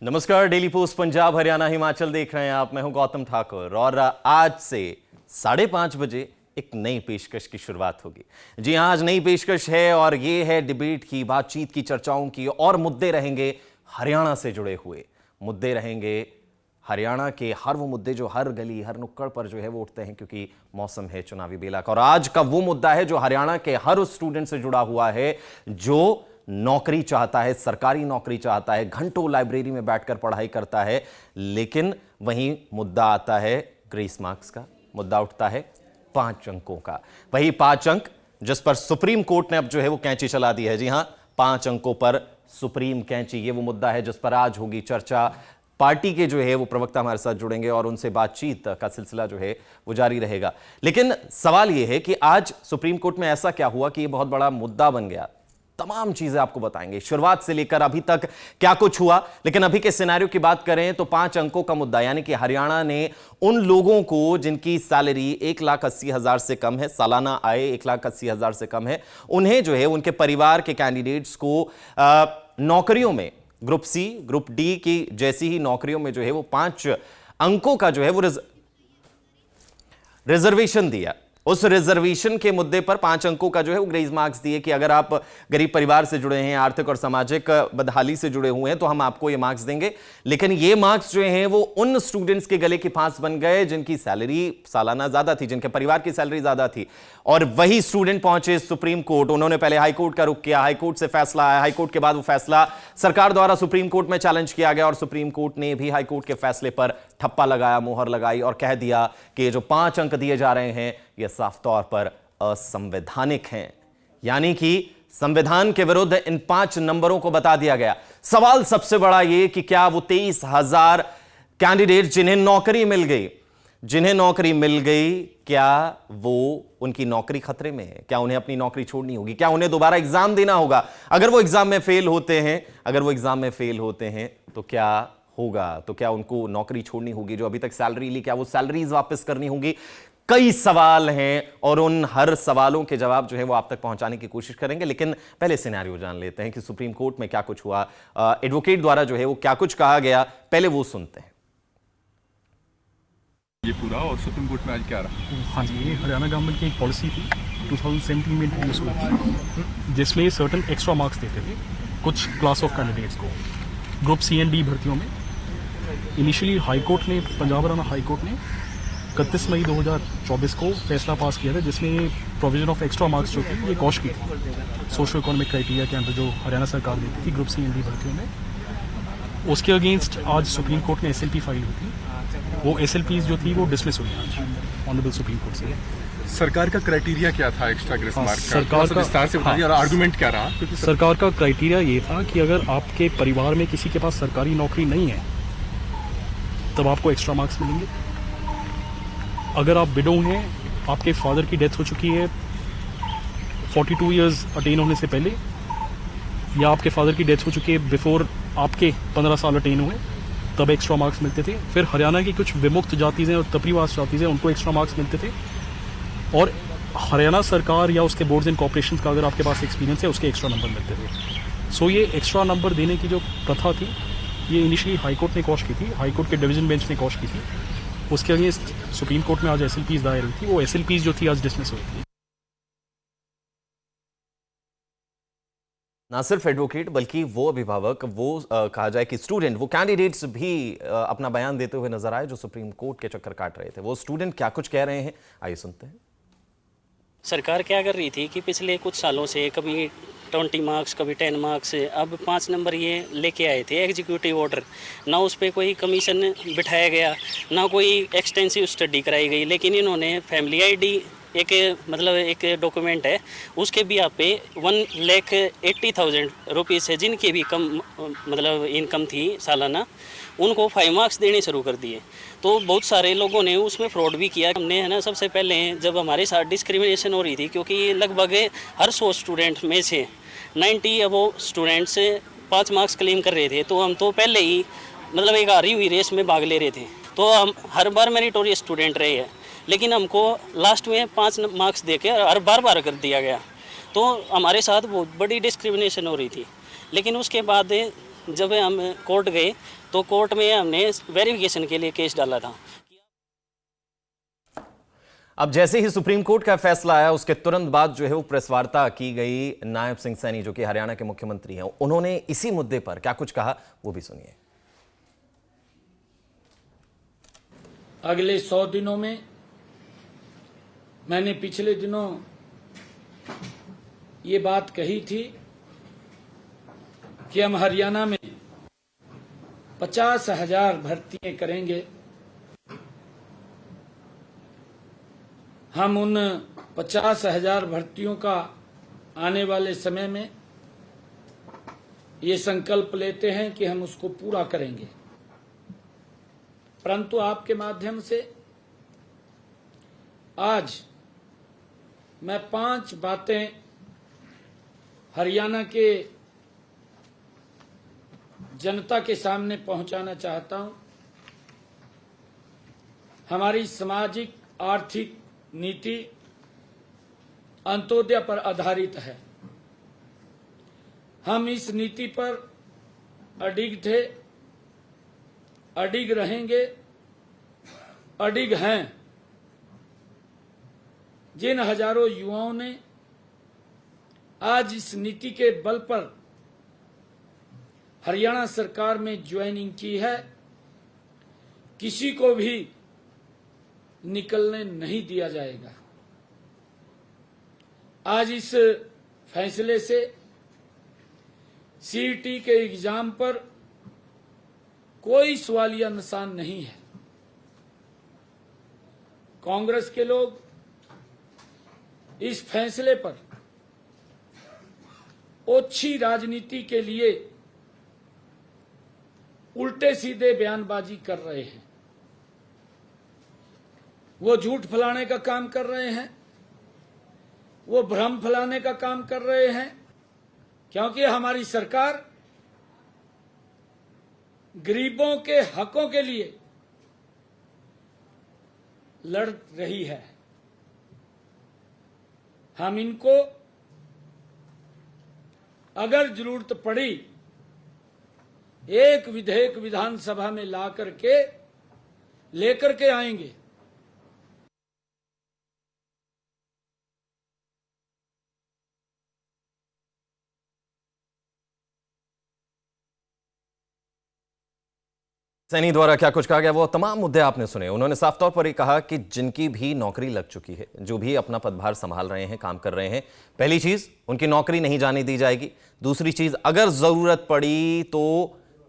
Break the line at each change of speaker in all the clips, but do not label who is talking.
नमस्कार, daily post Punjab Haryana Himachal देख रहे हैं आप। मैं हूं गौतम ठाकुर और आज से 5:30 बजे एक नई पेशकश की शुरुआत होगी। जी हां, आज नई पेशकश है और ये है डिबेट की, बातचीत की, चर्चाओं की, और मुद्दे रहेंगे हरियाणा से जुड़े हुए। मुद्दे रहेंगे हरियाणा के हर वो मुद्दे जो हर गली हर नुक्कड़ पर जो है वो उठते हैं, क्योंकि मौसम है चुनावी बेला का। और आज का वो मुद्दा है जो हरियाणा के हर उस स्टूडेंट से जुड़ा हुआ है जो नौकरी चाहता है, सरकारी नौकरी चाहता है, घंटों लाइब्रेरी में बैठकर पढ़ाई करता है, लेकिन वहीं मुद्दा आता है ग्रेस मार्क्स का, मुद्दा उठता है 5 अंकों का। वही 5 अंक जिस पर सुप्रीम कोर्ट ने अब जो है वो कैंची चला दी है। जी हां, 5 अंकों पर सुप्रीम कैंची, ये वो मुद्दा है जिस पर आज होगी चर्चा। पार्टी के जो है वो प्रवक्ता हमारे साथ जुड़ेंगे और उनसे बातचीत का सिलसिला जो है वो जारी रहेगा। लेकिन सवाल यह है कि आज सुप्रीम कोर्ट में ऐसा क्या हुआ कि यह बहुत बड़ा मुद्दा बन गया। तमाम चीजें आपको बताएंगे, शुरुआत से लेकर अभी तक क्या कुछ हुआ। लेकिन अभी के सिनेरियो की बात करें तो 5 अंकों का मुद्दा, यानी कि हरियाणा ने उन लोगों को जिनकी सैलरी 1,80,000 से कम है, सालाना आय 1,80,000 से कम है, उन्हें जो है उनके परिवार के कैंडिडेट्स को नौकरियों में ग्रुप सी, ग्रुप डी की जैसी ही नौकरियों में जो है वो 5 अंकों का जो है वो रिजर्वेशन दिया। उस रिजर्वेशन के मुद्दे पर 5 अंकों का जो है वो ग्रेस मार्क्स दिए कि अगर आप गरीब परिवार से जुड़े हैं, आर्थिक और सामाजिक बदहाली से जुड़े हुए हैं, तो हम आपको ये मार्क्स देंगे। लेकिन ये मार्क्स जो हैं वो उन स्टूडेंट्स के गले की फांस बन गए जिनकी सैलरी सालाना ज्यादा थी, जिनके परिवार की सैलरी ज्यादा थी। और वही स्टूडेंट पहुंचे सुप्रीम कोर्ट। उन्होंने पहले हाई कोर्ट का रुख किया, हाई कोर्ट से फैसला आया, हाई कोर्ट के बाद वो फैसला सरकार द्वारा सुप्रीम कोर्ट में चैलेंज किया गया और सुप्रीम कोर्ट ने भी हाई कोर्ट के फैसले पर ठप्पा लगाया, मोहर लगाई और कह दिया कि ये जो 5 अंक दिए जा रहे हैं ये साफ तौर पर असंवैधानिक हैं। यानी कि संविधान के विरुद्ध इन 5 नंबरों को बता दिया गया। सवाल सबसे बड़ा ये कि क्या वो 23,000 कैंडिडेट जिन्हें नौकरी मिल गई, क्या वो उनकी नौकरी खतरे में है? क्या उन्हें अपनी नौकरी छोड़नी होगी? क्या उन्हें दोबारा एग्जाम देना होगा? अगर वो एग्जाम में फेल होते हैं तो क्या होगा? तो क्या उनको नौकरी छोड़नी होगी? जो अभी तक सैलरी ली, क्या वो सैलरीज वापस करनी होगी? कई सवाल हैं और उन हर सवालों के जवाब जो है वो आप तक पहुंचाने की कोशिश करेंगे। लेकिन पहले सिनेरियो जान लेते हैं कि सुप्रीम कोर्ट में क्या कुछ हुआ, एडवोकेट द्वारा जो है वो क्या कुछ कहा गया, पहले वो सुनते हैं।
ये पूरा और सुप्रीम कोर्ट में आज क्या रहा?
हाँ जी, ये हरियाणा गवर्नमेंट की एक पॉलिसी थी 2017 में इंट्रोड्यूस हुई थी, जिसमें सर्टन एक्स्ट्रा मार्क्स देते थे कुछ क्लास ऑफ कैंडिडेट्स को ग्रुप सी एंड डी भर्तियों में। Initially Punjab Haryana high court ने 31 मई 2024 को फैसला पास किया था, जिसमें प्रोविजन ऑफ एक्स्ट्रा मार्क्स जो थी ये कॉश की थी सोशो इकोनॉमिक क्राइटेरिया के अंदर जो हरियाणा सरकार देती थी ग्रुप सी एंड डी भर्तियों में। उसके अगेंस्ट आज सुप्रीम कोर्ट में SLP फाइल हुई थी। वो SLPs जो थी वो डिसमिस हुई आज ऑनरेबल सुप्रीम कोर्ट से।
सरकार का क्राइटेरिया क्या था एक्स्ट्रा ग्रेस मार्क का?
सरकार का
विस्तार से बताइए और आर्गुमेंट क्या रहा? क्योंकि
सरकार का क्राइटेरिया ये था कि अगर आपके परिवार में किसी के पास सरकारी नौकरी नहीं है तब आपको एक्स्ट्रा मार्क्स मिलेंगे। अगर आप विडो हैं, आपके फादर की डेथ हो चुकी है 42 इयर्स अटेन होने से पहले, या आपके फादर की डेथ हो चुकी है बिफोर आपके 15 साल अटेन हुए, तब एक्स्ट्रा मार्क्स मिलते थे। फिर हरियाणा की कुछ विमुक्त जातिज़ हैं और तपरीवास जातिज़ हैं, उनको एक्स्ट्रा मार्क्स मिलते थे। और हरियाणा सरकार या उसके बोर्ड्स एंड कॉर्पोरेशन का अगर आपके पास एक्सपीरियंस है उसके एक्स्ट्रा नंबर मिलते थे। सो ये एक्स्ट्रा नंबर देने की जो प्रथा थी ये इनिशियली हाई कोर्ट ने कॉश की थी, हाई कोर्ट के डिवीजन बेंच ने कॉश की थी। उसके अगेंस्ट सुप्रीम कोर्ट में आज SLPs दायर हुई थी। वो SLPs जो थी आज डिसमिस हुई थी।
ना सिर्फ एडवोकेट बल्कि वो अभिभावक, वो कहा जाए कि स्टूडेंट, वो कैंडिडेट्स भी अपना बयान देते हुए नजर आए जो सुप्रीम कोर्ट के चक्कर काट रहे थे। वो स्टूडेंट क्या कुछ कह रहे हैं, आइए सुनते हैं।
सरकार क्या कर रही थी कि पिछले कुछ सालों से कभी 20 मार्क्स कभी 10 मार्क्स, अब 5 नंबर ये लेके आए थे एग्जीक्यूटिव ऑर्डर। ना उस पर कोई कमीशन बिठाया गया, ना कोई एक्सटेंसिव स्टडी कराई गई, लेकिन इन्होंने फैमिली ID एक डॉक्यूमेंट है, उसके भी आप पे 1,80,000 रुपीज़ है, जिनकी भी कम इनकम थी सालाना, उनको 5 मार्क्स देने शुरू कर दिए। तो बहुत सारे लोगों ने उसमें फ्रॉड भी किया। हमने है ना, सबसे पहले जब हमारे साथ डिस्क्रिमिनेशन हो रही थी, क्योंकि लगभग हर 100 स्टूडेंट में से 90 अबो स्टूडेंट्स 5 मार्क्स क्लेम कर रहे थे, तो हम तो पहले ही एक हारी हुई रेस में भाग ले रहे थे। तो हम हर बार मेरिटोरियस स्टूडेंट रहे हैं, लेकिन हमको लास्ट में 5 मार्क्स दे के हर बार कर दिया गया। तो हमारे साथ बहुत बड़ी डिस्क्रिमिनेशन हो रही थी। लेकिन उसके बाद जब हम कोर्ट गए तो कोर्ट में हमने वेरिफिकेशन के लिए केस डाला था।
अब जैसे ही सुप्रीम कोर्ट का फैसला आया उसके तुरंत बाद जो है वो प्रेस वार्ता की गई। नायब सिंह सैनी जो कि हरियाणा के मुख्यमंत्री हैं, उन्होंने इसी मुद्दे पर क्या कुछ कहा वो भी सुनिए।
अगले 100 दिनों में मैंने पिछले दिनों ये बात कही थी कि हम हरियाणा में 50,000 भर्तियां करेंगे। हम उन 50,000 भर्तियों का आने वाले समय में ये संकल्प लेते हैं कि हम उसको पूरा करेंगे। परंतु आपके माध्यम से आज मैं 5 बातें हरियाणा के जनता के सामने पहुंचाना चाहता हूं। हमारी सामाजिक आर्थिक नीति अंत्योदय पर आधारित है। हम इस नीति पर अडिग थे, अडिग रहेंगे, अडिग हैं। जिन हजारों युवाओं ने आज इस नीति के बल पर हरियाणा सरकार में ज्वाइनिंग की है, किसी को भी निकलने नहीं दिया जाएगा। आज इस फैसले से सीईटी के एग्जाम पर कोई सवालिया निशान नहीं है। कांग्रेस के लोग इस फैसले पर ओछी राजनीति के लिए उल्टे सीधे बयानबाजी कर रहे हैं। वो झूठ फैलाने का काम कर रहे हैं, वो भ्रम फैलाने का काम कर रहे हैं, क्योंकि हमारी सरकार गरीबों के हकों के लिए लड़ रही है। हम इनको अगर जरूरत पड़ी एक विधेयक विधानसभा में ला करके लेकर के आएंगे।
सैनी द्वारा क्या कुछ कहा गया वो तमाम मुद्दे आपने सुने। उन्होंने साफ तौर पर ये कहा कि जिनकी भी नौकरी लग चुकी है, जो भी अपना पदभार संभाल रहे हैं, काम कर रहे हैं, पहली चीज उनकी नौकरी नहीं जाने दी जाएगी। दूसरी चीज, अगर जरूरत पड़ी तो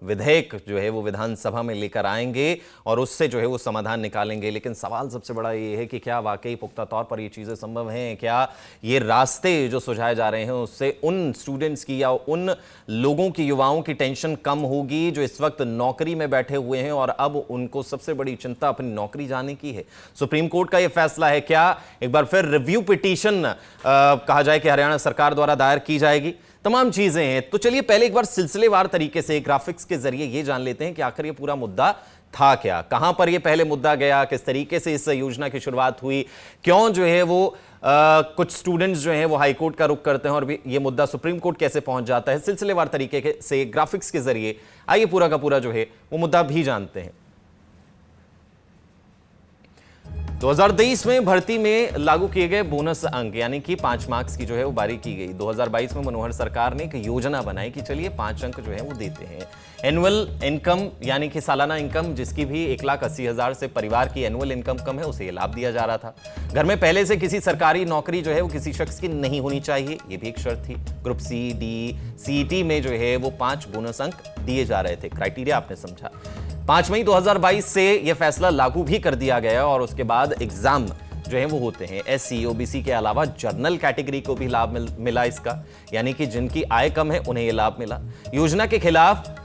विधेयक जो है वो विधानसभा में लेकर आएंगे और उससे जो है वो समाधान निकालेंगे। लेकिन सवाल सबसे बड़ा ये है कि क्या वाकई पुख्ता तौर पर ये चीज़ें संभव हैं? क्या ये रास्ते जो सुझाए जा रहे हैं उससे उन स्टूडेंट्स की या उन लोगों की, युवाओं की टेंशन कम होगी जो इस वक्त नौकरी में बैठे हुए हैं और अब उनको सबसे बड़ी चिंता अपनी नौकरी जाने की है? सुप्रीम कोर्ट का ये फैसला है, क्या एक बार फिर रिव्यू पिटीशन कहा जाए कि हरियाणा सरकार द्वारा दायर की जाएगी? तमाम चीजें हैं। तो चलिए पहले एक बार सिलसिलेवार तरीके से ग्राफिक्स के जरिए ये जान लेते हैं कि आखिर ये पूरा मुद्दा था क्या, कहां पर ये पहले मुद्दा गया, किस तरीके से इस योजना की शुरुआत हुई, क्यों जो है वो कुछ स्टूडेंट्स जो हैं वो हाई कोर्ट का रुख करते हैं और भी ये मुद्दा सुप्रीम कोर्ट कैसे पहुंच जाता है। सिलसिलेवार तरीके से ग्राफिक्स के जरिए आइए पूरा का पूरा जो है वो मुद्दा भी जानते हैं। 2023 में भर्ती में लागू किए गए बोनस अंक यानी कि 5 मार्क्स की जो है वो बारी की गई। 2022 में मनोहर सरकार ने एक योजना बनाई कि चलिए 5 अंक जो है वो देते हैं। एनुअल इनकम यानी कि सालाना इनकम जिसकी भी 1,80,000 से परिवार की एनुअल इनकम कम है उसे ये लाभ दिया जा रहा था। घर में पहले से किसी सरकारी नौकरी जो है वो किसी शख्स की नहीं होनी चाहिए, ये भी एक शर्त थी। ग्रुप सी, डी, सीईटी में जो है वो 5 बोनस अंक दिए जा रहे थे। क्राइटेरिया आपने समझा। 5 मई 2022 से यह फैसला लागू भी कर दिया गया और उसके बाद एग्जाम जो है वो होते हैं। एससी, ओबीसी के अलावा जनरल कैटेगरी को भी लाभ मिला इसका, यानी कि जिनकी आय कम है उन्हें यह लाभ मिला। योजना के खिलाफ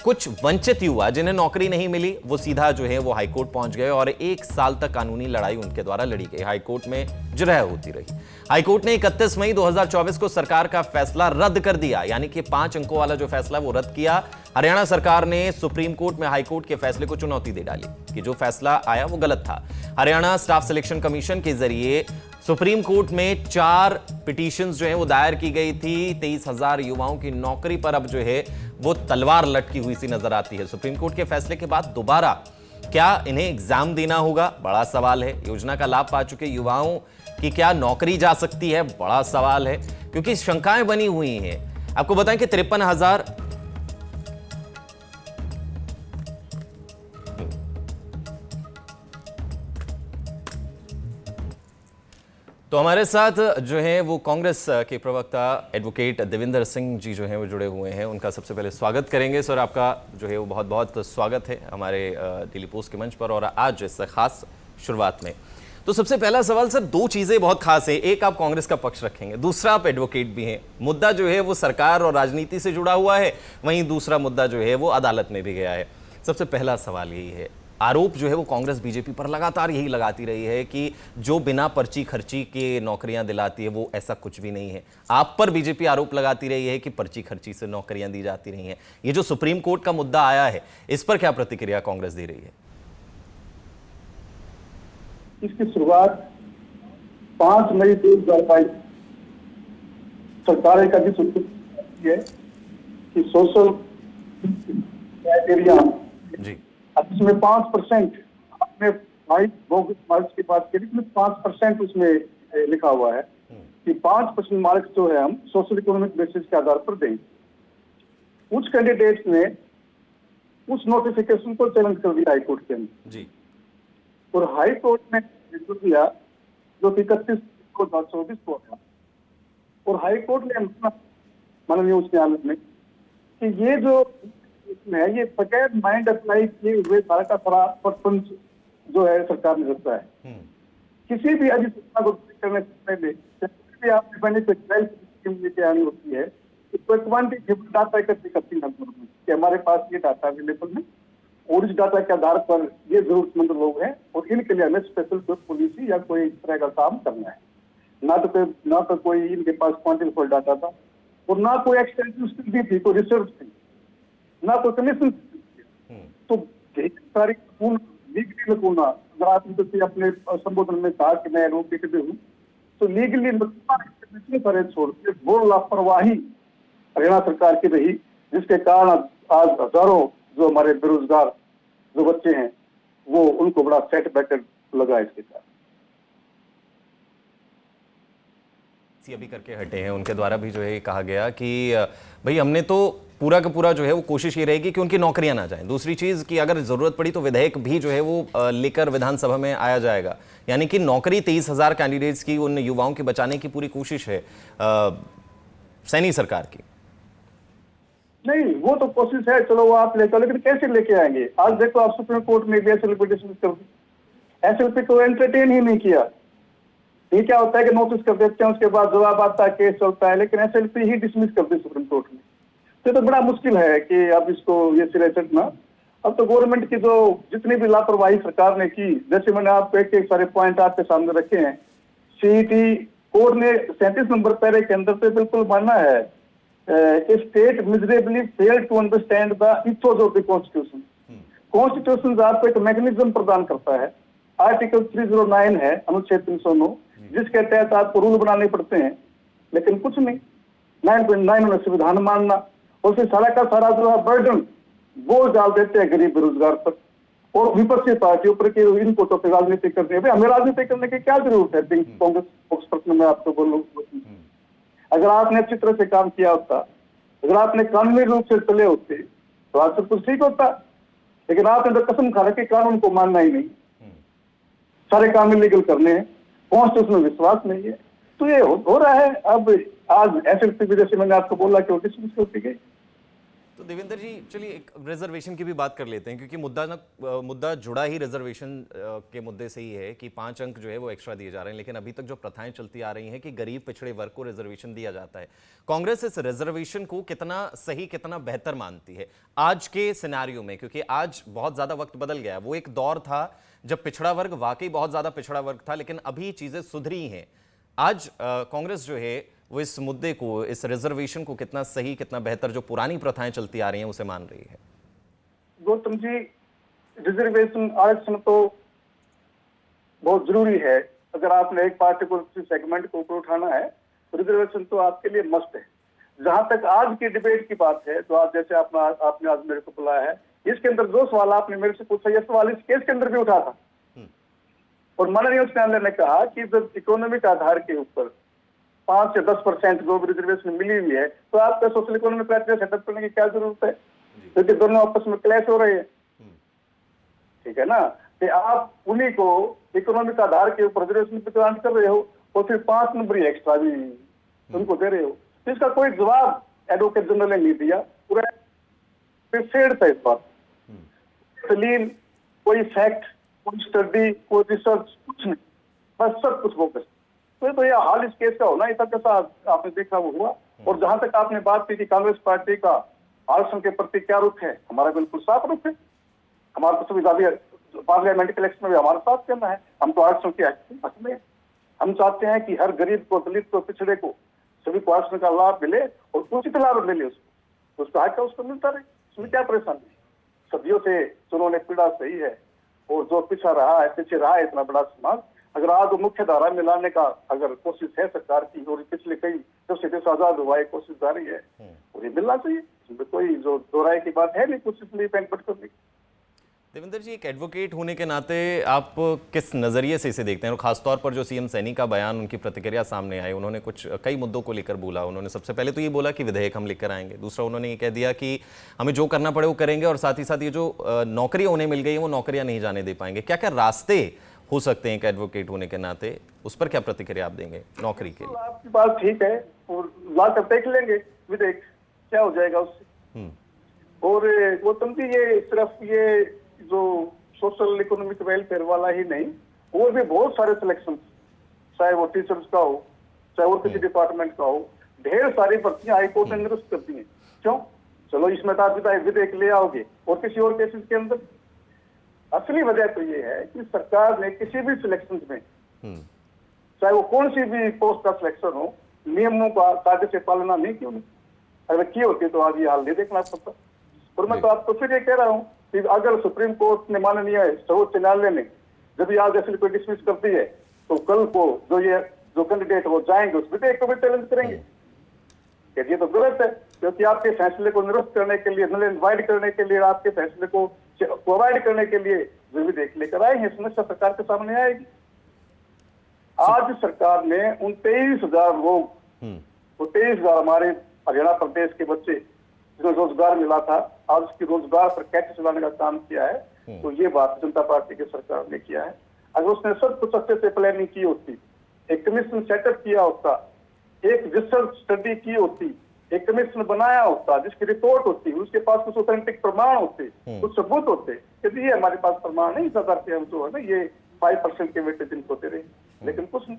कुछ वंचित युवा जिन्हें नौकरी नहीं मिली वो सीधा जो है वो हाईकोर्ट पहुंच गए और 1 साल तक कानूनी लड़ाई उनके द्वारा लड़ी गई। हाईकोर्ट में जिरह होती रही। हाईकोर्ट ने 31 मई 2024 को सरकार का फैसला रद्द कर दिया, यानी कि 5 अंकों वाला जो फैसला वो रद्द किया। हरियाणा सरकार ने सुप्रीम कोर्ट में हाईकोर्ट के फैसले को चुनौती दे डाली कि जो फैसला आया वो गलत था। हरियाणा स्टाफ सिलेक्शन कमीशन के जरिए सुप्रीम कोर्ट में 4 पिटीशंस जो है वो दायर की गई थी। 23,000 युवाओं की नौकरी पर अब जो है वो तलवार लटकी हुई सी नजर आती है। सुप्रीम कोर्ट के फैसले के बाद दोबारा क्या इन्हें एग्जाम देना होगा, बड़ा सवाल है। योजना का लाभ पा चुके युवाओं की क्या नौकरी जा सकती है, बड़ा सवाल है, क्योंकि शंकाएं बनी हुई हैं। आपको बताएं कि 53,000 तो हमारे साथ जो है वो कांग्रेस के प्रवक्ता एडवोकेट देविंदर सिंह जी जो हैं वो जुड़े हुए हैं। उनका सबसे पहले स्वागत करेंगे। सर, आपका जो है वो बहुत बहुत स्वागत है हमारे डेली पोस्ट के मंच पर और आज इस खास शुरुआत में। तो सबसे पहला सवाल सर, 2 चीज़ें बहुत खास है। एक, आप कांग्रेस का पक्ष रखेंगे, दूसरा आप एडवोकेट भी हैं। मुद्दा जो है वो सरकार और राजनीति से जुड़ा हुआ है, वहीं दूसरा मुद्दा जो है वो अदालत में भी गया है। सबसे पहला सवाल यही है, आरोप जो है वो कांग्रेस बीजेपी पर लगातार यही लगाती रही है कि जो बिना पर्ची खर्ची के नौकरियां दिलाती है वो ऐसा कुछ भी नहीं है। आप पर बीजेपी आरोप लगाती रही है कि पर्ची खर्ची से नौकरियां दी जाती रही हैं। ये जो सुप्रीम कोर्ट का मुद्दा आया है, इस पर क्या प्रतिक्रिया कांग्रेस दे रही है?
इसकी शुरुआत 5 मई 2022 सरकार का भी है कि सोशल क्राइटेरिया
जी,
अब इसमें 5% आपने मार्क्स की बात करी, इसमें 5% उसमें लिखा हुआ है कि 5% मार्क्स जो है हम सोशल इकोनॉमिक बेसिस के आधार पर देंगे। कुछ कैंडिडेट्स ने उस नोटिफिकेशन को चैलेंज कर दिया हाई कोर्ट के अंदर
जी,
और हाई कोर्ट ने जो दिया जो 31 को 2024 को था, और हाई कोर्ट ने माननीय उच्च न्यायालय में कि ये जो है ये बगैर माइंड अप्लाई किए हुए सारा का सारा परपंच जो है सरकार ने रखा है। किसी भी अधिसूचना को करने से पहले भी आपने बेनिफिट लेके आनी होती है, डाटा एकत्र करती है कि हमारे पास ये डाटा अवेलेबल है और इस डाटा के आधार पर ये जरूरतमंद लोग हैं और इनके लिए हमें स्पेशल पॉलिसी या कोई इस तरह का काम करना है। ना तो कोई इनके पास क्वांटिफाइड डाटा था और ना कोई एक्सटेंसिव स्टडी थी, कोई रिसर्च थी, ना तो कमीशन। तो सारी लीगली लकूना, अगर आपने अपने संबोधन में कहा कि मैं एडवोकेट हूँ, तो लीगली इतने सारे छोड़ के वो लापरवाही हरियाणा सरकार की रही, जिसके कारण आज हजारों जो हमारे बेरोजगार जो बच्चे हैं वो उनको बड़ा सेट बैक लगा इसके कारण।
अभी करके हटे हैं, उनके द्वारा भी जो है कहा गया कि भाई हमने तो पूरा का पूरा जो है वो कोशिश ये रहेगी कि उनकी नौकरियां ना जाएं। दूसरी चीज कि अगर जरूरत पड़ी तो विधेयक भी जो है वो लेकर विधानसभा में आया जाएगा, यानी कि नौकरी 23,000 कैंडिडेट्स की, उन युवाओं की बचाने की पूरी कोशिश है सैनी सरकार की।
नहीं, वो तो कोशिश है, चलो वो आप लेकर, लेकिन कैसे लेके आएंगे? आज देखो आप सुप्रीम कोर्ट में भी एसएलपी डिसमिस कर दी, एसएलपी को एंटरटेन ही नहीं किया। ये क्या होता है कि नोटिस कर देते हैं, उसके बाद जवाब आता है, केस चलता है, लेकिन एसएलपी ही डिसमिस कर दी सुप्रीम कोर्ट ने। तो बड़ा मुश्किल है कि अब इसको ये सिरे चढ़ना। अब तो गवर्नमेंट की जो जितनी भी लापरवाही सरकार ने की, जैसे मैंने आपको एक सारे पॉइंट आपके सामने रखे हैं। सीईटी कोर्ट ने 37 नंबर पैरे के अंदर से बिल्कुल माना है कि state miserably failed to understand the ethos of the constitution. Constitution आपको एक मैकेनिज्म प्रदान करता है। आर्टिकल 309 है, अनुच्छेद 309, जिसके तहत आपको रूल बनाने पड़ते हैं, लेकिन कुछ नहीं। 9.9 में संविधान मानना और फिर सारा का सारा जो है बर्डन बोझ डाल देते हैं गरीब बेरोजगार पर और विपक्षी पार्टियों पर कि इनको तो राजनीति करनी है। हमें राजनीति करने की क्या जरूरत है? कांग्रेस स्पोक्सपर्सन में आपको बोलूं, अगर आपने अच्छी तरह से काम किया होता, अगर आपने कानूनी रूप से चले होते तो आज सब कुछ ठीक होता, लेकिन आपने तो कसम खा रखी कानून को मानना ही नहीं, सारे काम इलीगल करने हैं, कॉन्स्टिट्यूशन में विश्वास नहीं है। तो ये हो रहा है। अब आज एसएलपी जैसे मैंने आपको बोला कि डिसमिस होती गई।
तो देवेंद्र जी चलिए एक रिजर्वेशन की भी बात कर लेते हैं, क्योंकि मुद्दा जुड़ा ही रिजर्वेशन के मुद्दे से ही है कि 5 अंक जो है वो एक्स्ट्रा दिए जा रहे हैं, लेकिन अभी तक जो प्रथाएं चलती आ रही हैं कि गरीब पिछड़े वर्ग को रिजर्वेशन दिया जाता है। कांग्रेस इस रिजर्वेशन को कितना सही, कितना बेहतर मानती है आज के सिनेरियो में? क्योंकि आज बहुत ज्यादा वक्त बदल गया है। वो एक दौर था जब पिछड़ा वर्ग वाकई बहुत ज्यादा पिछड़ा वर्ग था, लेकिन अभी चीजें सुधरी हैं। आज कांग्रेस जो है वो इस मुद्दे को, इस रिजर्वेशन को कितना सही, कितना बेहतर, जो पुरानी प्रथाएं चलती आ रही हैं उसे मान रही है?
गौतम जी, रिजर्वेशन आरक्षण तो बहुत जरूरी है। अगर आपने एक पार्टी को, सेगमेंट को ऊपर उठाना है तो रिजर्वेशन तो आपके लिए मस्ट है। जहां तक आज की डिबेट की बात है, तो आज जैसे आपने आज मेरे को बुलाया है, इसके अंदर जो सवाल आपने मेरे से पूछा, ये सवाल इस केस के अंदर भी उठा था। और माननीय उच्च न्यायालय ने कहा कि जब इकोनॉमिक आधार के ऊपर 5 से 10% जो रिजर्वेशन मिली हुई है, तो आपका सोशल इकोनॉमिक क्राइटेरिया सेटअप करने की क्या जरूरत है? क्योंकि दोनों आपस में क्लैश हो रहे हैं, ठीक है ना? कि आप उन्हीं को इकोनॉमिक आधार के ऊपर रिजर्वेशन ग्रांट कर रहे हो और फिर 5 नंबर एक्स्ट्रा भी उनको दे रहे हो। तो इसका कोई जवाब एडवोकेट जनरल ने नहीं दिया। पूरा फेड था इस बात, दलील, कोई फैक्ट, कोई स्टडी, कोई रिसर्च, कुछ नहीं, बस सब कुछ बोगस। तो यह हाल इस केस का होना इतना कैसा आपने देखा वो हुआ। और जहां तक आपने बात की कि कांग्रेस पार्टी का आरक्षण के प्रति क्या रुख है, हमारा बिल्कुल साफ रुख है। हमारा तो सुविधा भी पार्लियामेंट के इलेक्शन में भी हमारा साथ करना है। हम तो आरक्षण के हक में हैं। हम चाहते हैं कि हर गरीब को, दलित को, पिछड़े को, सभी को आरक्षण का लाभ मिले और उचित लाभ मिले। उसको उसका हक है, उसको मिलता रहे, उसमें क्या परेशानी? सदियों से जिन्होंने पीड़ा सही है और जो पीछे रहा है इतना बड़ा समाज, अगर आज मुख्य धारा में लाने का अगर कोशिश है सरकार की, और पिछले कई जब से देश आजाद हुआ है कोशिश जारी है, और ये मिलना चाहिए, इसमें कोई जो दो राय की बात है नहीं कुछ इसलिए पैंपट करने की।
देवेंद्र जी, एक एडवोकेट होने के नाते आप किस नजरिए से इसे देखते हैं, और खासतौर पर जो सीएम सैनी का बयान, उनकी प्रतिक्रिया सामने आई, उन्होंने कई मुद्दों को लेकर बोला। उन्होंने सबसे पहले तो ये बोला कि विधेयक हम लेकर आएंगे, दूसरा उन्होंने ये कह दिया कि हमें जो करना पड़े वो करेंगे, और साथ ही साथ ये जो नौकरियां उन्हें मिल गई है वो नौकरियां नहीं जाने दे पाएंगे। क्या क्या रास्ते हो सकते हैं एक एडवोकेट होने के नाते, उस पर क्या प्रतिक्रिया आप देंगे नौकरी के लिए?
आपकी बात ठीक है, और लाकर देख लेंगे विधेयक क्या हो जाएगा उससे। और गौतम जी, ये सिर्फ ये जो सोशल इकोनॉमिक वेलफेयर वाला ही नहीं, और भी बहुत सारे सिलेक्शन, चाहे वो टीचर्स का हो, चाहे वो किसी डिपार्टमेंट का हो, ढेर सारी भर्तियां हाईकोर्ट ने निरस्त कर दी है। क्यों? चलो इसमें तो आप विधेयक ले आओगे, और किसी और केसेस के अंदर। असली वजह तो ये है कि सरकार ने किसी भी सिलेक्शन में, चाहे वो कौन सी भी पोस्ट का सिलेक्शन हो, नियमों का कायदे से पालना नहीं की उन्हें। अगर की होती तो आज ये हाल नहीं देखना पड़ता। और मैं तो आपको फिर ये कह रहा हूँ कि अगर सुप्रीम कोर्ट ने, माननीय सर्वोच्च न्यायालय ने जब आज ऐसे कोई डिसमिस कर दी है, तो कल को जो कैंडिडेट वो जाएंगे उस विधेयक को भी चैलेंज करेंगे कि ये तो गलत है, क्योंकि आपके फैसले को निरस्त करने के लिए, नलिफाइड करने के लिए, आपके फैसले को प्रोवाइड करने के लिए जो विधेयक लेकर आएंगे, समस्या सरकार के सामने आएगी। आज सरकार ने उन 23,000 लोग, वो 23,000 हमारे हरियाणा प्रदेश के बच्चे जो रोजगार मिला था, आज उसकी रोजगार पर कैसे चलाने का काम किया है। तो ये बात जनता पार्टी की सरकार ने किया है। अगर उसने सब कुछ अच्छे से प्लानिंग की होती, एक कमीशन सेटअप किया होता, एक रिसर्च स्टडी की होती, एक कमीशन बनाया होता जिसकी रिपोर्ट होती, उसके पास कुछ ऑथेंटिक प्रमाण होते, कुछ सबूत होते, यदि ये हमारे पास प्रमाण नहीं, सरकार हम जो है ना ये 5% के वेटेज इनको दे रहे, लेकिन कुछ नहीं।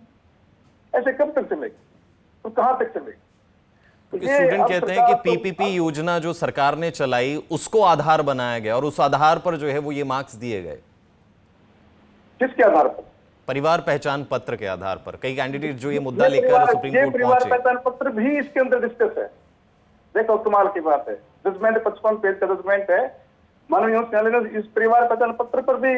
ऐसे कब तक चलेगी? तो कहां तक चलेगी?
स्टूडेंट कहते हैं कि पीपीपी योजना जो सरकार ने चलाई उसको आधार बनाया गया, और उस आधार पर जो है वो ये मार्क्स दिए गए।
किसके आधार पर?
परिवार पहचान पत्र के आधार पर। कई कैंडिडेट जो ये मुद्दा लेकर सुप्रीम कोर्ट
परिवार
पहुंचे,
पहचान पत्र भी इसके अंदर डिस्कस है। देखो कमाल की बात है, जजमेंट 55 पेज का जजमेंट है। माननीय उच्च न्यायालय ने इस परिवार पहचान पत्र पर भी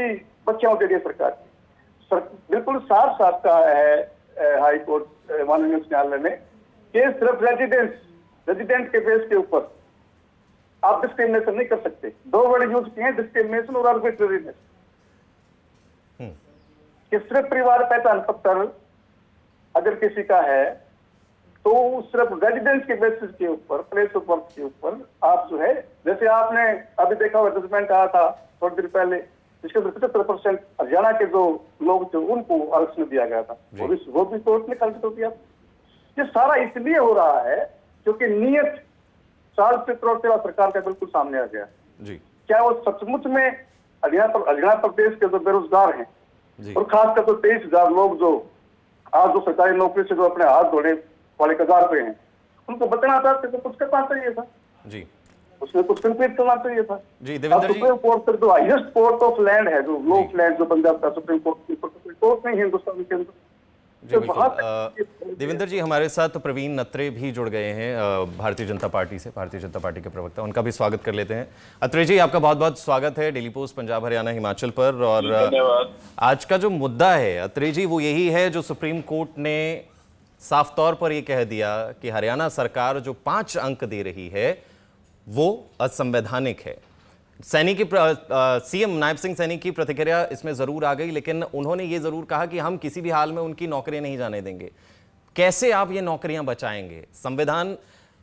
बच्चियों दे दिए सरकार की। बिल्कुल साफ साफ कहा है हाई कोर्ट, माननीय उच्च न्यायालय ने, कि सिर्फ रेजिडेंट के बेस के ऊपर आप डिस्क्रिमिनेशन नहीं कर सकते। 2 वर्ड यूज किए हैं, डिस्क्रिमिनेशन और आर्बिट्रेरीनेस। कि सिर्फ परिवार पहचान पत्र अगर किसी का है तो सिर्फ रेजिडेंस के बेसिस के ऊपर, प्लेस ऑफ बर्थ के ऊपर आप जो है, जैसे आपने अभी देखा हुआ जजमेंट आया था थोड़ी देर पहले, जिसके अंदर 75% हरियाणा के जो लोग थे उनको आरक्षण दिया गया था, वो भी कोर्ट ने खारिज कर दिया। ये सारा इसलिए हो रहा है क्योंकि नियत 40 करोड़ सेवा सरकार का बिल्कुल सामने आ गया।
जी
क्या वो सचमुच में हरियाणा प्रदेश के जो बेरोजगार हैं
जी
और खासकर तो 23,000 लोग जो आज जो सरकारी नौकरी से जो अपने हाथ धोने वाले कगार पे हैं, उनको बचना चाहते तो कुछ करना चाहिए था,
जी
उसमें कुछ कंप्लीट करना चाहिए था।
जी देवेंद्र जी,
सुप्रीम कोर्ट तक जो हाईएस्ट कोर्ट ऑफ लैंड है, जो लो ऑफ लैंड जो पंजाब का सुप्रीम कोर्ट नहीं है हिंदुस्तान के अंदर।
जी बिल्कुल। देवेंद्र जी, हमारे साथ नवीन अत्रे भी जुड़ गए हैं भारतीय जनता पार्टी से, भारतीय जनता पार्टी के प्रवक्ता, उनका भी स्वागत कर लेते हैं। अत्रे जी, आपका बहुत बहुत स्वागत है डेली पोस्ट पंजाब हरियाणा हिमाचल पर। और आज का जो मुद्दा है अत्रे जी, वो यही है जो सुप्रीम कोर्ट ने साफ तौर पर ये कह दिया कि हरियाणा सरकार जो 5 अंक दे रही है वो असंवैधानिक है। सैनी की सीएम नायब सिंह सैनी की प्रतिक्रिया इसमें जरूर आ गई, लेकिन उन्होंने ये जरूर कहा कि हम किसी भी हाल में उनकी नौकरियां नहीं जाने देंगे। कैसे आप ये नौकरियां बचाएंगे? संविधान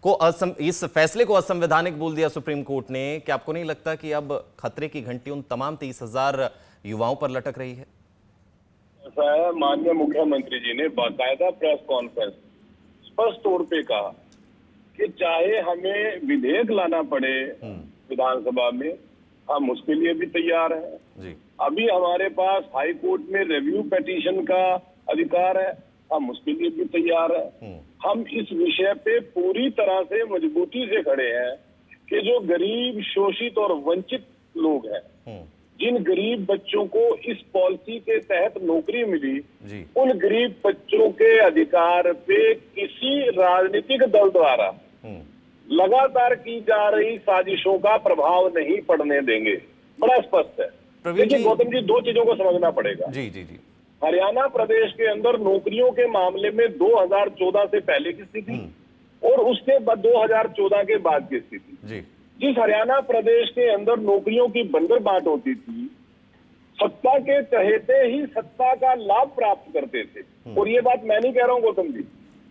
को इस फैसले को असंवैधानिक बोल दिया सुप्रीम कोर्ट ने। क्या आपको नहीं लगता कि अब खतरे की घंटी उन तमाम 30,000 युवाओं पर लटक रही है?
ऐसा है, माननीय मुख्यमंत्री जी ने बाकायदा प्रेस कॉन्फ्रेंस स्पष्ट तौर पे कहा कि चाहे हमें विधेयक लाना पड़े विधानसभा में, हम उसके लिए भी तैयार हैं।
जी
अभी हमारे पास हाई कोर्ट में रिव्यू पिटीशन का अधिकार है, हम उसके लिए भी तैयार हैं। हम इस विषय पे पूरी तरह से मजबूती से खड़े हैं कि जो गरीब, शोषित और वंचित लोग हैं, जिन गरीब बच्चों को इस पॉलिसी के तहत नौकरी मिली,
जी
उन गरीब बच्चों के अधिकार पे किसी राजनीतिक दल द्वारा लगातार की जा रही साजिशों का प्रभाव नहीं पड़ने देंगे। बड़ा स्पष्ट है।
प्रवीण
देखिए
जी,
गौतम जी, 2 चीजों को समझना पड़ेगा।
जी जी जी
हरियाणा प्रदेश के अंदर नौकरियों के मामले में 2014 से पहले की स्थिति और उसके बाद 2014 के बाद की स्थिति।
जी
जिस हरियाणा प्रदेश के अंदर नौकरियों की बंदर बांट होती थी, सत्ता के चहेते ही सत्ता का लाभ प्राप्त करते थे। और ये बात मैं नहीं कह रहा हूं गौतम जी,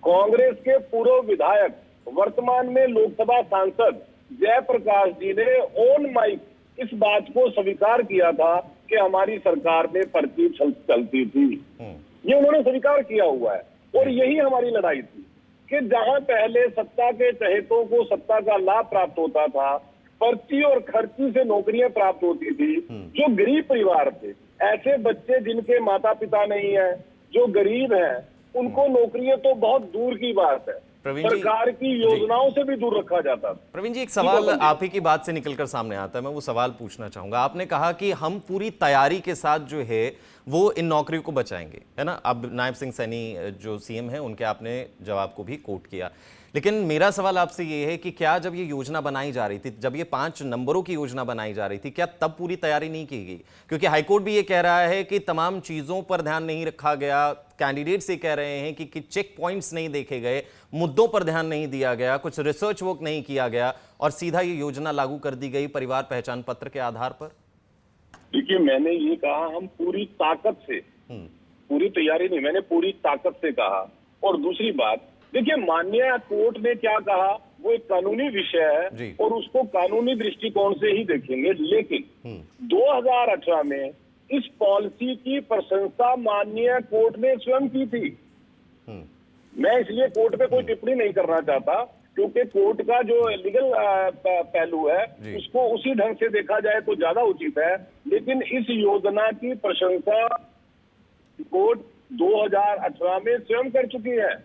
कांग्रेस के पूर्व विधायक, वर्तमान में लोकसभा सांसद जयप्रकाश जी ने ऑन माइक इस बात को स्वीकार किया था कि हमारी सरकार में पर्ची चलती थी। ये उन्होंने स्वीकार किया हुआ है। और यही हमारी लड़ाई थी कि जहां पहले सत्ता के चहेतों को सत्ता का लाभ प्राप्त होता था, पर्ची और खर्ची से नौकरियां प्राप्त होती थी, जो गरीब परिवार थे, ऐसे बच्चे जिनके माता पिता नहीं है, जो गरीब हैं, उनको नौकरियां तो बहुत दूर की बात है, सरकार की योजनाओं से भी दूर रखा जाता था।
प्रवीण जी, एक सवाल आप ही की बात से निकलकर सामने आता है, मैं वो सवाल पूछना चाहूंगा। आपने कहा कि हम पूरी तैयारी के साथ जो है वो इन नौकरियों को बचाएंगे, है ना। अब नायब सिंह सैनी जो सीएम है, उनके आपने जवाब को भी कोट किया, लेकिन मेरा सवाल आपसे ये है कि क्या जब ये योजना बनाई जा रही थी, जब ये 5 नंबरों की योजना बनाई जा रही थी, क्या तब पूरी तैयारी नहीं की गई? क्योंकि हाईकोर्ट भी ये कह रहा है कि तमाम चीजों पर ध्यान नहीं रखा गया, कैंडिडेट्स ये कह रहे हैं कि चेक पॉइंट्स नहीं देखे गए, मुद्दों पर ध्यान नहीं दिया गया, कुछ रिसर्च वर्क नहीं किया गया और सीधा ये योजना लागू कर दी गई परिवार पहचान पत्र के आधार पर।
देखिए, मैंने ये कहा हम पूरी ताकत से, पूरी तैयारी नहीं, मैंने पूरी ताकत से कहा। और दूसरी बात, देखिए माननीय कोर्ट ने क्या कहा, वो एक कानूनी विषय है और उसको कानूनी दृष्टिकोण से ही देखेंगे। लेकिन 2018 में इस पॉलिसी की प्रशंसा माननीय कोर्ट ने स्वयं की थी। मैं इसलिए कोर्ट पे कोई टिप्पणी नहीं करना चाहता, क्योंकि कोर्ट का जो लीगल पहलू है उसको उसी ढंग से देखा जाए तो ज्यादा उचित है। लेकिन इस योजना की प्रशंसा कोर्ट 2018 में स्वयं कर चुकी है।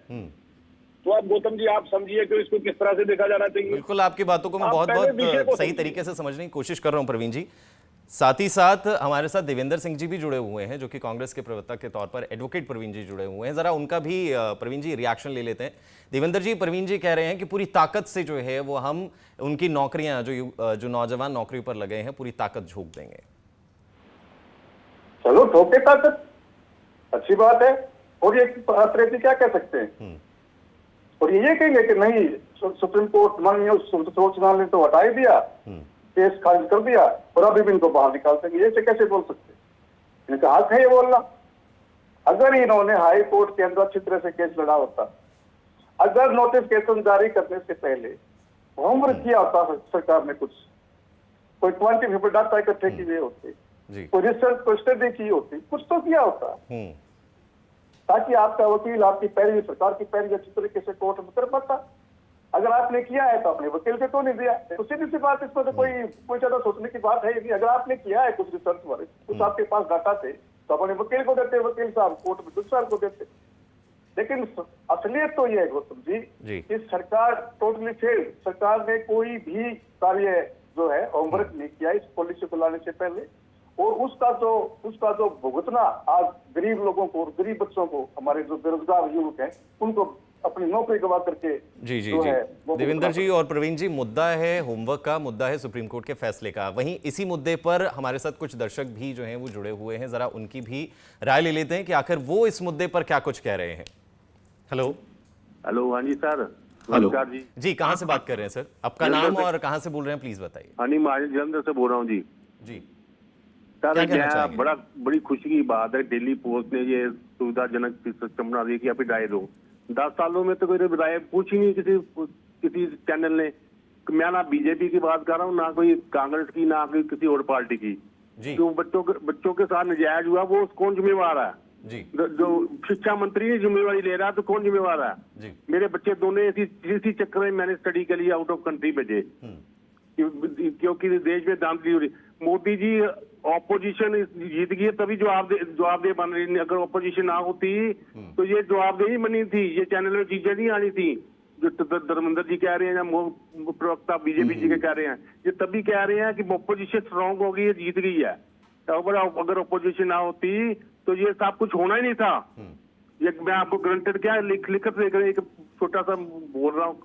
तो आप गौतम जी, आप समझिए कि इसको किस तरह से देखा जाना चाहिए।
बिल्कुल, आपकी बातों को मैं बहुत सही तरीके से समझने की कोशिश कर रहा हूं प्रवीण जी। साथ ही साथ हमारे साथ देवेंद्र सिंह जी भी जुड़े हुए हैं, जो कि कांग्रेस के प्रवक्ता के तौर पर एडवोकेट प्रवीण जी जुड़े हुए हैं। जरा उनका भी प्रवीण जी रिएक्शन ले लेते हैं। देवेंद्र जी, प्रवीण जी कह रहे हैं कि पूरी ताकत से जो है वो हम उनकी नौकरियां, जो नौजवान नौकरी पर लगे हैं, पूरी ताकत झोंक देंगे।
चलो ठोके ताकत, अच्छी बात है। और ये क्या कह सकते हैं, और ये कहेंगे कि नहीं सुप्रीम कोर्ट माननीय सर्वोच्च न्यायालय ने तो हटा ही दिया, केस खारिज कर दिया और अभी भी इनको बाहर निकाल देंगे, ये कैसे बोल सकते? इनका हक है ये बोलना। अगर इन्होंने हाई कोर्ट के अंदर अच्छी तरह से केस लड़ा होता, अगर नोटिफिकेशन जारी करने से पहले होमवर्क किया होता सरकार ने, कुछ कोई क्वांटिटेटिव डाटा इकट्ठे किए होते, कोई रिसर्च कोई स्टडी की होती, कुछ तो किया होता, ताकि आपका वकील आपकी पैरवी, सरकार की पैरवी अच्छी तरीके से कोर्ट में कर पाता। अगर आपने किया है तो अपने वकील से क्यों नहीं दिया? तो सीधी सी बात, इसमें तो कोई ज्यादा सोचने की बात है ही नहीं। अगर आपने किया है कुछ रिसर्च वाले, कुछ आपके पास डाटा थे, तो अपने वकील को देते, वकील साहब कोर्ट में दूसरे को देते। लेकिन असलियत तो ये है गौतम जी कि सरकार टोटली फेल, सरकार ने कोई भी कार्य जो है होमवर्क नहीं किया इस पॉलिसी को लाने से पहले, और उसका जो भुगतना आज गरीब लोगों को और गरीब बच्चों को, हमारे जो बेरोजगार युवक हैं, उनको अपनी नौकरी गवा करके
जी देवेंद्र जी और प्रवीण जी, मुद्दा है होमवर्क का, मुद्दा है सुप्रीम कोर्ट के फैसले का। वहीं इसी मुद्दे पर हमारे साथ कुछ दर्शक भी जो हैं वो जुड़े हुए हैं, जरा उनकी भी राय ले लेते हैं कि आखिर वो इस मुद्दे पर क्या कुछ कह रहे हैं। हेलो।
हाँ जी सर,
हेलो जी, कहाँ से बात कर रहे हैं सर? आपका नाम और कहाँ से बोल रहे हैं प्लीज बताइए।
हाँ जी, मैं जलंधर से बोल रहा हूँ जी।
जी
सर, बड़ी खुशी की बात है, दिल्ली पोस्ट ने ये सुविधाजनक सिस्टम बना दिया कि आप राय दो। 10 सालों में तो कोई राय पूछी नहीं किसी चैनल ने। मैं ना बीजेपी की बात कर रहा हूँ, ना कोई कांग्रेस की, ना कोई किसी और पार्टी की। जो बच्चों के साथ नजायज हुआ वो कौन जिम्मेवार है? जो शिक्षा मंत्री ने जिम्मेवारी ले रहा है तो कौन जिम्मेवार है? मेरे बच्चे दोनों इसी चक्कर में मैंने स्टडी के लिए आउट ऑफ कंट्री भेजे, क्योंकि देश में दांधली हो रही। मोदी जी ऑपोजिशन जीत गई तभी जवाबदेह बन रही। अगर ऑपोजिशन ना होती तो ये जवाबदेही बनी थी, ये चैनल में चीजें नहीं आनी थी जो धर्मेंद्र जी कह रहे हैं या प्रवक्ता बीजेपी जी के कह रहे हैं। ये तभी कह रहे हैं कि ऑपोजिशन स्ट्रांग हो गई है, जीत गई है। अगर ऑपोजिशन ना होती तो ये सब कुछ होना ही नहीं था। ये मैं आपको ग्रंटेड क्या लिखत देख रहे, एक छोटा सा बोल रहा हूँ,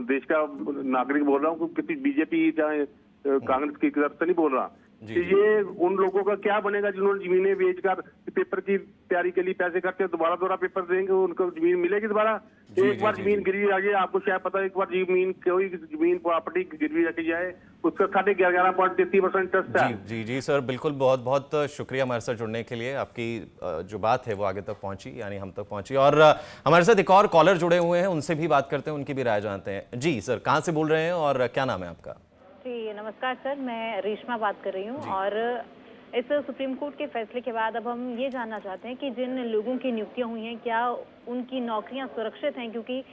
देश का नागरिक बोल रहा हूँ, किसी बीजेपी चाहे कांग्रेस की तरफ से नहीं बोल रहा। ये उन लोगों का क्या बनेगा जिन्होंने जमीनें बेचकर पेपर की तैयारी के लिए पैसे करते हैं, दोबारा पेपर देंगे, उनको जमीन मिलेगी दोबारा? एक बार जमीन गिरवी आ जाए, आपको शायद पता है, एक बार जमीन प्रॉपर्टी गिरवी रखी जाए उसका 11.33% इंटरेस्ट है।
जी सर, बिल्कुल, बहुत बहुत शुक्रिया हमारे साथ जुड़ने के लिए। आपकी जो बात है वो आगे तक पहुंची, यानी हम तक पहुंची। और हमारे साथ एक और कॉलर जुड़े हुए हैं, उनसे भी बात करते हैं, उनकी भी राय जानते हैं। जी सर, कहाँ से बोल रहे हैं और क्या नाम है आपका?
जी नमस्कार सर, मैं रेशमा बात कर रही हूँ। और इस सुप्रीम कोर्ट के फैसले के बाद अब हम ये जानना चाहते हैं कि जिन लोगों की नियुक्तियां हुई हैं क्या उनकी नौकरियां सुरक्षित हैं? क्योंकि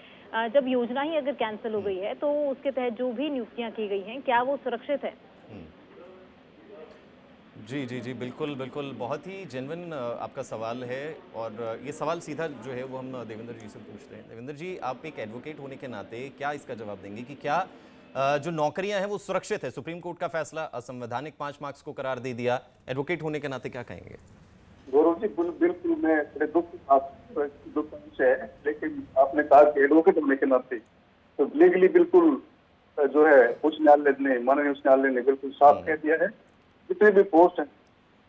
जब योजना ही अगर कैंसिल हो गई है तो उसके तहत जो भी नियुक्तियां की गई हैं क्या वो सुरक्षित है?
जी बिल्कुल, बहुत ही जेन्युइन आपका सवाल है। और ये सवाल सीधा जो है वो हम देवेंद्र जी से पूछते हैं। देवेंद्र जी, आप एक एडवोकेट होने के नाते क्या इसका जवाब देंगे कि क्या जो नौकरियां हैं वो सुरक्षित है? सुप्रीम कोर्ट का फैसला असंवैधानिक 5 मार्क्स को करार दे दिया, एडवोकेट होने के नाते क्या कहेंगे?
गौरव जी, बिल्कुल मैं बड़े दुख से है, लेकिन आपने कहा कि एडवोकेट होने के नाते तो लीगली बिल्कुल जो है उच्च न्यायालय ने, माननीय उच्च न्यायालय ने बिल्कुल साफ कह दिया है, जितने भी पोस्ट हैं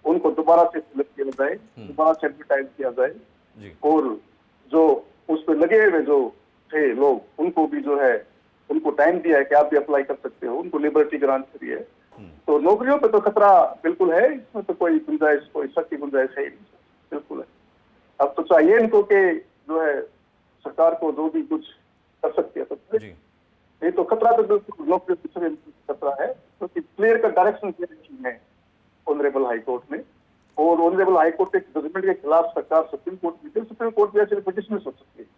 उनको दोबारा से सिलेक्ट किया जाए, दोबारा से एडवर्टाइज किया जाए, और जो उस पर लगे हुए जो थे लोग उनको भी जो है उनको टाइम दिया है कि आप भी अप्लाई कर सकते हो, उनको लिबर्टी ग्रांट करी है। तो नौकरियों पे तो खतरा बिल्कुल है, इसमें तो कोई गुंजाइश, कोई शक की गुंजाइश है ही नहीं, बिल्कुल है। अब तो चाहिए इनको कि जो है सरकार को जो भी कुछ कर सकती है तो ये तो खतरा तो बिल्कुल नौकरी से खतरा है, क्योंकि क्लियर का डायरेक्शन दिया है ऑनरेबल हाई कोर्ट ने, और ऑनरेबल हाई कोर्ट के जजमेंट के खिलाफ सरकार सुप्रीम कोर्ट में, सुप्रीम कोर्ट भी ऐसे डिसमिस हो सकती है।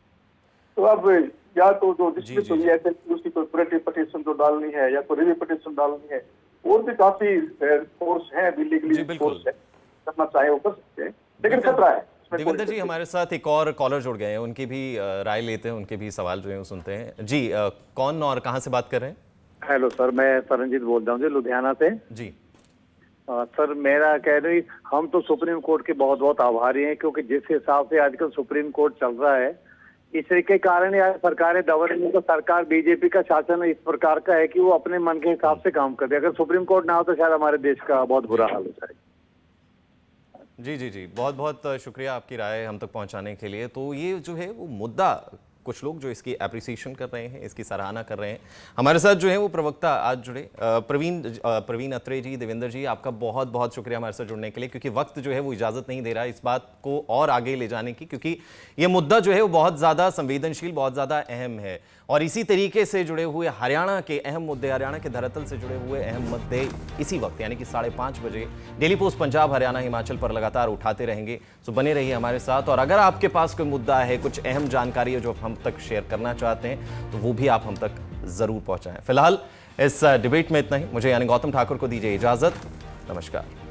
तो अब या तो जो डिस्ट्रिक्ट हुई है उसकी कोई प्रेटिव पिटीशन जो डालनी है या कोई रिव्यू पिटीशन डालनी है, और भी काफी कोर्स है लीगली कोर्स है, करना चाहे वो कर सकते हैं, लेकिन खतरा है।
देवेंद्र जी, हमारे साथ एक और कॉलर जुड़ गए हैं, उनकी भी राय लेते हैं, उनके भी सवाल जो है वो सुनते हैं। जी कौन और कहाँ से बात कर रहे हैं?
हेलो सर, मैं सरनजीत बोल रहा हूँ जी, लुधियाना से।
जी
सर, मेरा कह रही, हम तो सुप्रीम कोर्ट के बहुत बहुत आभारी हैं, क्योंकि जिस हिसाब से आजकल सुप्रीम कोर्ट चल रहा है, इसके कारण यार सरकारें दबा रही है। तो सरकार बीजेपी का शासन इस प्रकार का है कि वो अपने मन के हिसाब से काम करते हैं। अगर सुप्रीम कोर्ट ना हो तो शायद हमारे देश का बहुत बुरा हाल हो जाए।
जी बहुत बहुत शुक्रिया आपकी राय हम तक पहुंचाने के लिए। तो ये जो है वो मुद्दा, कुछ लोग जो इसकी एप्रिसिएशन कर रहे हैं, इसकी सराहना कर रहे हैं। हमारे साथ जो है वो प्रवक्ता आज जुड़े, प्रवीण अत्रे जी। देवेंद्र जी, आपका बहुत बहुत शुक्रिया हमारे साथ जुड़ने के लिए, क्योंकि वक्त जो है वो इजाज़त नहीं दे रहा है इस बात को और आगे ले जाने की, क्योंकि ये मुद्दा जो है वो बहुत ज़्यादा संवेदनशील, बहुत ज़्यादा अहम है। और इसी तरीके से जुड़े हुए हरियाणा के अहम मुद्दे, हरियाणा के धरातल से जुड़े हुए अहम मुद्दे इसी वक्त यानी कि 5:30 बजे डेली पोस्ट पंजाब, हरियाणा, हिमाचल पर लगातार उठाते रहेंगे। तो बने रहिए हमारे साथ। और अगर आपके पास कोई मुद्दा है, कुछ अहम जानकारी है जो हम तक शेयर करना चाहते हैं तो वो भी आप हम तक ज़रूर पहुँचाएँ। फिलहाल इस डिबेट में इतना ही। मुझे यानी गौतम ठाकुर को दीजिए इजाज़त। नमस्कार।